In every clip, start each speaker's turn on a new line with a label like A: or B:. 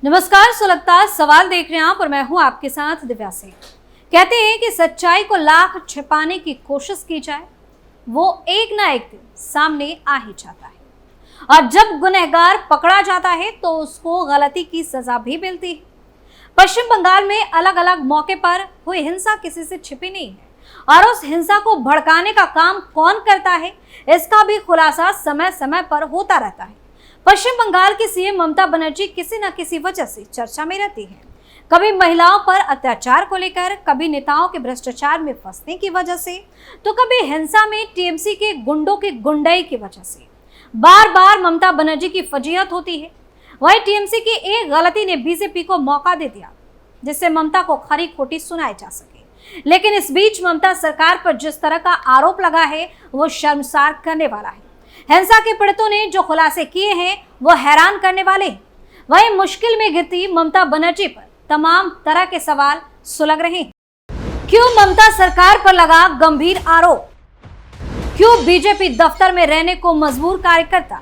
A: नमस्कार, सुलगता सवाल देख रहे हैं आप और मैं हूं आपके साथ दिव्या सिंह। कहते हैं कि सच्चाई को लाख छिपाने की कोशिश की जाए, वो एक ना एक दिन सामने आ ही जाता है और जब गुनहगार पकड़ा जाता है तो उसको गलती की सजा भी मिलती है। पश्चिम बंगाल में अलग अलग मौके पर हुई हिंसा किसी से छिपी नहीं है और उस हिंसा को भड़काने का काम कौन करता है, इसका भी खुलासा समय समय पर होता रहता है। पश्चिम बंगाल की सीएम ममता बनर्जी किसी न किसी वजह से चर्चा में रहती है। कभी महिलाओं पर अत्याचार को लेकर, कभी नेताओं के भ्रष्टाचार में फंसने की वजह से, तो कभी हिंसा में टीएमसी के गुंडों की गुंडाई की वजह से। बार बार ममता बनर्जी की फजीहत होती है। वही टीएमसी की एक गलती ने बीजेपी को मौका दे दिया जिससे ममता को खरी खोटी सुनाई जा सके। लेकिन इस बीच ममता सरकार पर जिस तरह का आरोप लगा है वो शर्मसार करने वाला है। हिंसा के पीड़ितों ने जो खुलासे किए हैं वो हैरान करने वाले हैं। वहीं मुश्किल में गिरती ममता बनर्जी पर तमाम तरह के सवाल सुलग रहे हैं। क्यों ममता सरकार पर लगा गंभीर आरोप? क्यों बीजेपी दफ्तर में रहने को मजबूर कार्यकर्ता?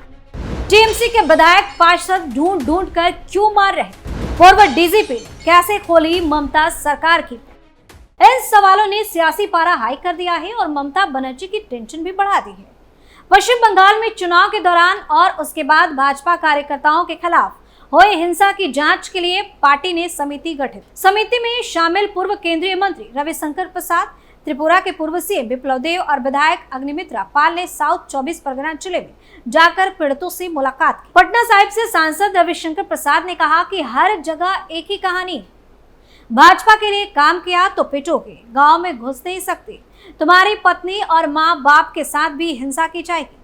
A: टीएमसी के विधायक पार्षद ढूंढ ढूंढ कर क्यों मार रहे? पूर्व डीजीपी कैसे खोली ममता सरकार की? इन सवालों ने सियासी पारा हाई कर दिया है और ममता बनर्जी की टेंशन भी बढ़ा दी है। पश्चिम बंगाल में चुनाव के दौरान और उसके बाद भाजपा कार्यकर्ताओं के खिलाफ हुई हिंसा की जांच के लिए पार्टी ने समिति गठित। समिति में शामिल पूर्व केंद्रीय मंत्री रविशंकर प्रसाद, त्रिपुरा के पूर्व सीएम विप्लव देव और विधायक अग्निमित्रा पाल ने साउथ 24 परगना जिले में जाकर पीड़ितों से मुलाकात की। पटना साहिब से सांसद रविशंकर प्रसाद ने कहा कि हर जगह एक ही कहानी है। भाजपा के लिए काम किया तो पिटोगे, गांव में घुस नहीं सकते, तुम्हारी पत्नी और माँ बाप के साथ भी हिंसा की जाएगी।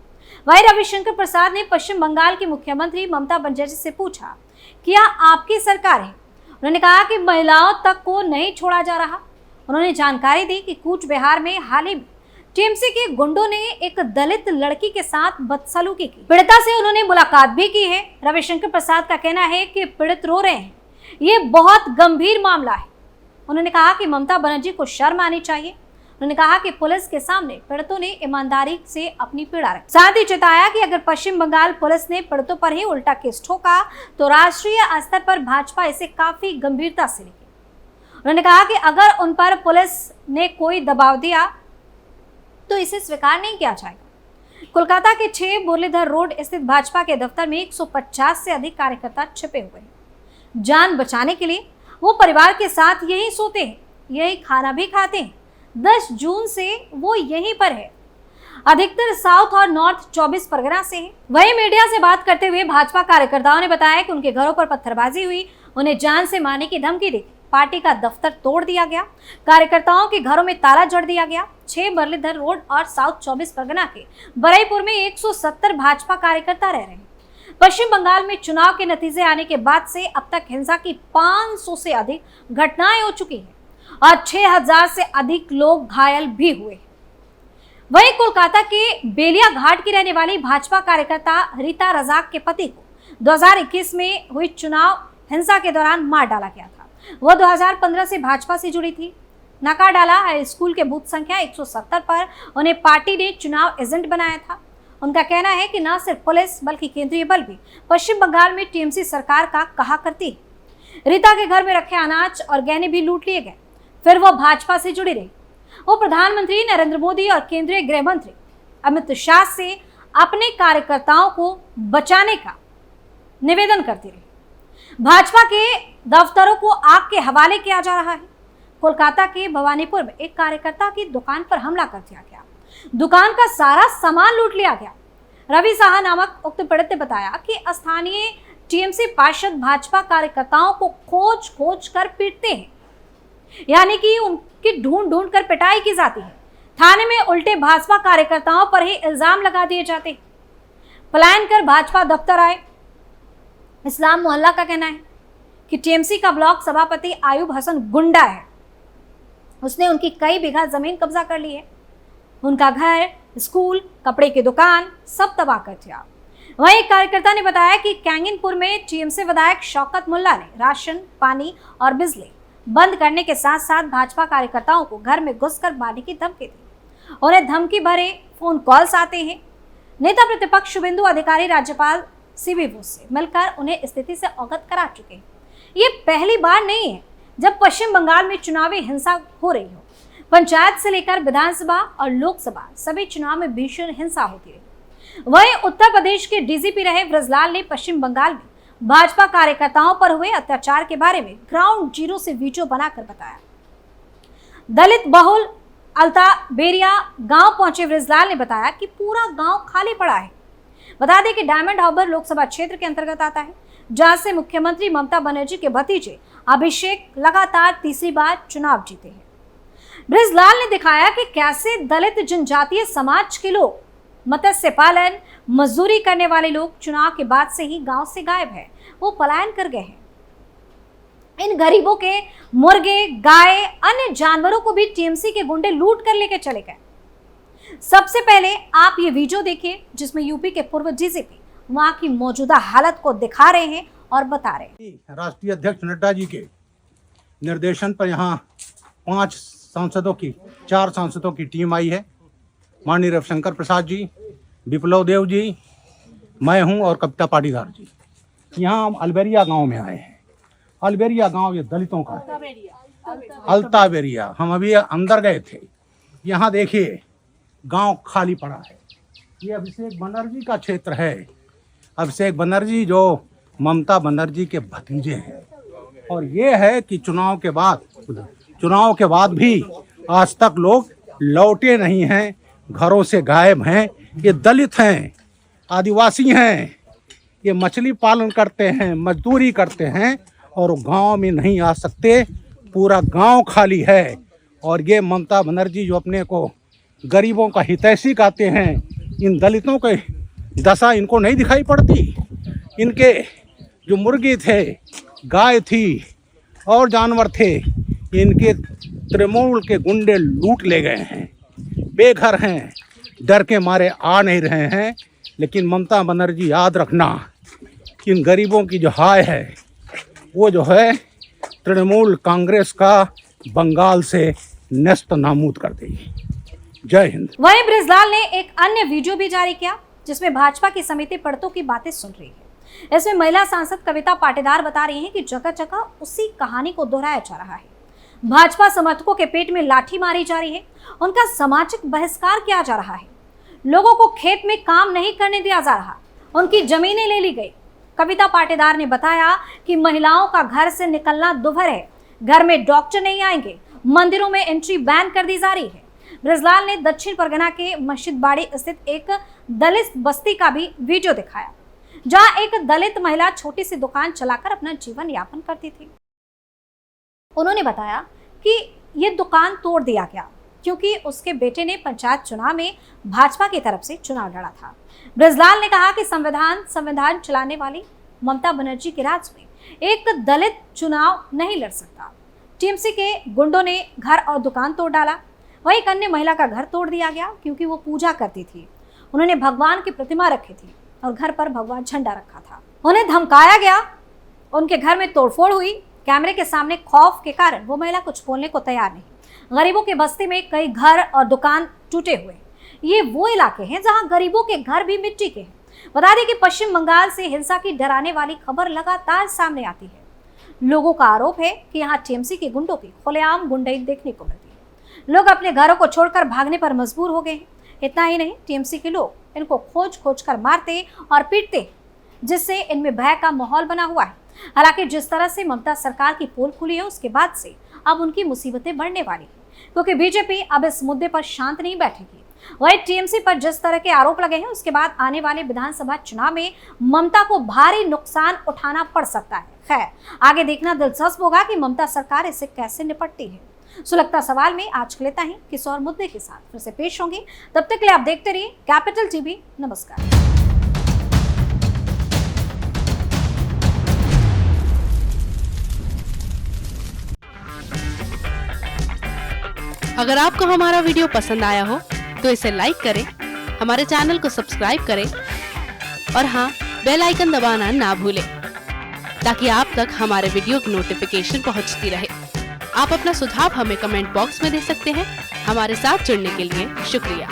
A: वहीं रविशंकर प्रसाद ने पश्चिम बंगाल की मुख्यमंत्री ममता बनर्जी से पूछा कि यह आपकी सरकार है। उन्होंने कहा कि महिलाओं तक को नहीं छोड़ा जा रहा। उन्होंने जानकारी दी कि कूच बिहार में हाल ही में टीएमसी के गुंडों ने एक दलित लड़की के साथ बदसलूकी की। पीड़िता से उन्होंने मुलाकात भी की है। रविशंकर प्रसाद का कहना है कि पीड़ित रो रहे हैं, ये बहुत गंभीर मामला है। उन्होंने कहा कि ममता बनर्जी को शर्म आनी चाहिए। उन्होंने कहा कि पुलिस के सामने पीड़ितों ने ईमानदारी से अपनी पीड़ा रखी। साथ ही चेताया कि अगर पश्चिम बंगाल पुलिस ने पीड़ितों पर ही उल्टा केस ठोका तो राष्ट्रीय स्तर पर भाजपा इसे काफी गंभीरता से लेगी। उन्होंने कहा कि अगर उन पर पुलिस ने कोई दबाव दिया तो इसे स्वीकार नहीं किया जाएगा। कोलकाता के 6 मुरलीधर रोड स्थित भाजपा के दफ्तर में 150 से अधिक कार्यकर्ता छिपे हुए हैं। जान बचाने के लिए वो परिवार के साथ यही सोते हैं, यही खाना भी खाते हैं। 10 जून से वो यहीं पर है। अधिकतर साउथ और नॉर्थ 24 परगना से है। वहीं मीडिया से बात करते हुए भाजपा कार्यकर्ताओं ने बताया कि उनके घरों पर पत्थरबाजी हुई, उन्हें जान से मारने की धमकी दी, पार्टी का दफ्तर तोड़ दिया गया, कार्यकर्ताओं के घरों में ताला जड़ दिया गया। 6 मुरलीधर रोड और साउथ 24 परगना के बरईपुर में 170 भाजपा कार्यकर्ता रह रहे हैं। पश्चिम बंगाल में चुनाव के नतीजे आने के बाद से अब तक हिंसा की 500 से अधिक घटनाएं हो चुकी हैं और 6000 से अधिक लोग घायल भी हुए। वहीं कोलकाता के बेलिया घाट की रहने वाली भाजपा कार्यकर्ता रीता रजाक के पति को 2021 में हुई चुनाव हिंसा के दौरान मार डाला गया था। वो 2015 से भाजपा से जुड़ी थी। नाकाडाला हाई स्कूल के बूथ संख्या 170 पर उन्हें पार्टी ने चुनाव एजेंट बनाया था। उनका कहना है कि न सिर्फ पुलिस बल्कि केंद्रीय बल भी पश्चिम बंगाल में टीएमसी सरकार का कहा करती है। रीता के घर में रखे अनाज और गहने भी लूट लिए गए। फिर वो भाजपा से जुड़ी रही। वो प्रधानमंत्री नरेंद्र मोदी और केंद्रीय गृह मंत्री अमित शाह से अपने कार्यकर्ताओं को बचाने का निवेदन करती रही। भाजपा के दफ्तरों को आग के हवाले किया जा रहा है। कोलकाता के भवानीपुर में एक कार्यकर्ता की दुकान पर हमला कर दिया गया। दुकान का सारा सामान लूट लिया गया। रवि साहा नामक उक्त पीड़ित ने बताया कि स्थानीय टीएमसी पार्षद भाजपा कार्यकर्ताओं को खोज खोज कर पीटते हैं, यानी कि उनकी ढूंढ ढूंढ कर पिटाई की जाती है। थाने में उल्टे भाजपा कार्यकर्ताओं पर ही इल्जाम लगा दिए जाते हैं। पलायन कर भाजपा दफ्तर आए। इस्लाम मोहल्ला का कहना है कि टीएमसी का ब्लॉक सभापति आयुब हसन गुंडा है। उसने उनकी कई बीघा जमीन कब्जा कर ली है। उनका घर, स्कूल, कपड़े की दुकान सब तबाह कर दिया। वहीं एक कार्यकर्ता ने बताया कि कैंगिनपुर में टीएमसी विधायक शौकत मुल्ला ने राशन, पानी और बिजली बंद करने के साथ साथ भाजपा कार्यकर्ताओं को घर में घुसकर मारने की धमकी दी। उन्हें धमकी भरे फोन कॉल्स आते हैं। नेता प्रतिपक्ष शुभेंदु अधिकारी राज्यपाल सीबी बोस से मिलकर उन्हें स्थिति से अवगत करा चुके हैं। ये पहली बार नहीं है जब पश्चिम बंगाल में चुनावी हिंसा हो रही हो। पंचायत से लेकर विधानसभा और लोकसभा सभी चुनाव में भीषण हिंसा होती रही। वहीं उत्तर प्रदेश के डीजीपी रहे ब्रजलाल ने पश्चिम बंगाल में भाजपा कार्यकर्ताओं पर हुए अत्याचार के बारे में ग्राउंड जीरो से वीडियो बनाकर बताया। दलित बहुल अल्ताबेरिया गांव पहुंचे ब्रजलाल ने बताया कि पूरा गांव खाली पड़ा है। बता दें कि डायमंड हार्बर लोकसभा क्षेत्र के अंतर्गत आता है, जहां से मुख्यमंत्री ममता बनर्जी के भतीजे अभिषेक लगातार तीसरी बार चुनाव जीते हैं। ब्रजलाल ने दिखाया कि कैसे दलित जनजातीय समाज के लोग, मत्स्य पालन, मजदूरी करने वाले लोग चुनाव के बाद से ही गांव से गायब है, वो पलायन कर गए हैं। इन गरीबों के मुर्गे, गाय, अन्य जानवरों को भी टीएमसी के गुंडे लूट कर लेकर चले गए। सबसे पहले आप ये वीडियो देखिए जिसमें यूपी के पूर्व डीजीपी वहां की मौजूदा हालत को दिखा रहे हैं और बता रहे हैं।
B: राष्ट्रीय अध्यक्ष नड्डा जी के निर्देशन पर यहाँ 4 सांसदों की टीम आई है। माननीय रविशंकर प्रसाद जी, विप्लव देव जी, मैं हूँ और कविता पाटीदार जी। यहाँ हम अलबेरिया गांव में आए हैं। अलबेरिया गांव ये दलितों का है, अल्ताबेरिया। हम अभी अंदर गए थे। यहाँ देखिए गांव खाली पड़ा है। ये अभिषेक बनर्जी का क्षेत्र है। अभिषेक बनर्जी जो ममता बनर्जी के भतीजे हैं। और ये है कि चुनाव के बाद भी आज तक लोग लौटे नहीं हैं, घरों से गायब हैं। ये दलित हैं, आदिवासी हैं, ये मछली पालन करते हैं, मजदूरी करते हैं और गांव में नहीं आ सकते। पूरा गांव खाली है। और ये ममता बनर्जी जो अपने को गरीबों का हितैषी कहते हैं, इन दलितों के दशा इनको नहीं दिखाई पड़ती। इनके जो मुर्गी थे, गाय थी और जानवर थे, इनके तृणमूल के गुंडे लूट ले गए हैं। बेघर हैं, डर के मारे आ नहीं रहे हैं। लेकिन ममता बनर्जी याद रखना, इन गरीबों की जो हाय है वो जो है तृणमूल कांग्रेस का बंगाल से नेस्त नाबूद कर देगी। जय हिंद।
A: वहीं ब्रजलाल ने एक अन्य वीडियो भी जारी किया जिसमें भाजपा की समिति पड़तों की बातें सुन रही है। इसमें महिला सांसद कविता पाटीदार बता रही हैं कि जगह जगह उसी कहानी को दोहराया जा रहा है। भाजपा समर्थकों के पेट में लाठी मारी जा रही है, उनका सामाजिक बहिष्कार किया जा रहा है, लोगों को खेत में काम नहीं करने दिया जा रहा, उनकी जमीनें ले ली गई। कविता पाटीदार ने बताया कि महिलाओं का घर से निकलना दुभर है, घर में डॉक्टर नहीं आएंगे, मंदिरों में एंट्री बैन कर दी जा रही है। ब्रजलाल ने दक्षिण परगना के मस्जिदबाड़ी स्थित एक दलित बस्ती का भी वीडियो दिखाया, जहां एक दलित महिला छोटी सी दुकान चलाकर अपना जीवन यापन करती थी। उन्होंने बताया कि ये दुकान तोड़ दिया गया क्योंकि उसके बेटे ने पंचायत चुनाव में भाजपा की तरफ से चुनाव लड़ा था। ब्रजलाल ने कहा कि संविधान चलाने वाली ममता बनर्जी के राज में एक दलित चुनाव नहीं लड़ सकता। टीएमसी के गुंडों ने घर और दुकान तोड़ डाला। वही एक अन्य महिला का घर तोड़ दिया गया क्योंकि वो पूजा करती थी। उन्होंने भगवान की प्रतिमा रखी थी और घर पर भगवान झंडा रखा था। उन्हें धमकाया गया, उनके घर में तोड़फोड़ हुई। कैमरे के सामने खौफ के कारण वो महिला कुछ बोलने को तैयार नहीं। गरीबों के बस्ती में कई घर और दुकान टूटे हुए। ये वो इलाके हैं जहां गरीबों के घर भी मिट्टी के हैं। बता दें कि पश्चिम बंगाल से हिंसा की डराने वाली खबर लगातार सामने आती है। लोगों का आरोप है कि यहाँ टीएमसी के गुंडों की खुलेआम गुंडाई देखने को मिलती है। लोग अपने घरों को छोड़कर भागने पर मजबूर हो गए हैं। इतना ही नहीं, टीएमसी के लोग इनको खोज कर मारते और पीटते, जिससे इनमें भय का माहौल बना हुआ है। हालांकि जिस तरह से ममता सरकार की पोल खुली है, उसके बाद से अब उनकी मुसीबतें बढ़ने वाली है, क्योंकि बीजेपी अब इस मुद्दे पर शांत नहीं बैठेगी। वही टीएमसी पर जिस तरह के आरोप लगे हैं, उसके बाद आने वाले विधानसभा चुनाव में ममता को भारी नुकसान उठाना पड़ सकता है। खैर, आगे देखना दिलचस्प होगा कि ममता सरकार इससे कैसे निपटती है। सुलगता सवाल में आज के लेता है, किसी और मुद्दे के साथ फिर से पेश होंगे। तब तक के लिए आप देखते रहिए कैपिटल टीवी। नमस्कार।
C: अगर आपको हमारा वीडियो पसंद आया हो तो इसे लाइक करें, हमारे चैनल को सब्सक्राइब करें और हाँ, बेल आइकन दबाना ना भूलें ताकि आप तक हमारे वीडियो की नोटिफिकेशन पहुंचती रहे। आप अपना सुझाव हमें कमेंट बॉक्स में दे सकते हैं। हमारे साथ जुड़ने के लिए शुक्रिया।